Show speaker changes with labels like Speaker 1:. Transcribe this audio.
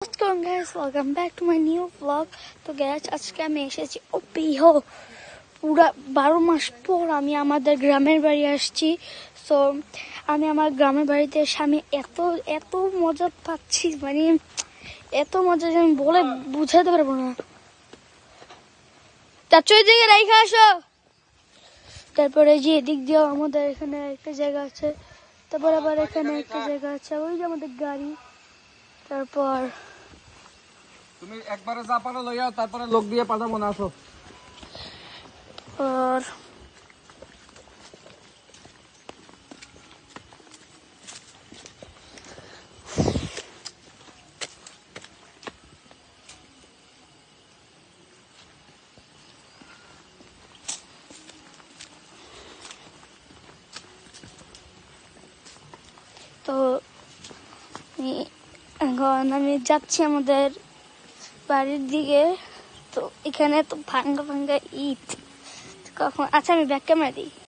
Speaker 1: What's going on, guys? Welcome back to my new vlog. তো gas আজকে আমি এসেছি পিহো পুরা 12 মাস পর আমি আমাদের গ্রামের বাড়ি আসছি। সো আমি আমার গ্রামের বাড়িতে এসে আমি এত মজা পাচ্ছি, মানে এত মজা যে আমি বলে বুঝাতে পারবো না। তার ওই জায়গায় রাইখা আসো। তারপরে যে এদিক দিয়েও আমাদের এখানে একটা জায়গা আছে, তারপর আবার এখানে একটা জায়গা আছে, ওই যে আমাদের গাড়ি। তারপর
Speaker 2: তুমি একবারে যা পারো লইয়া তারপরে লোক দিয়ে পাঠাবো না, আসো।
Speaker 1: আর তো এখন আমি যাচ্ছি আমাদের বাড়ির দিকে। তো এখানে তো ভাঙ্গা ইট কখন, আচ্ছা আমি ব্যাক ক্যামেরা দিই।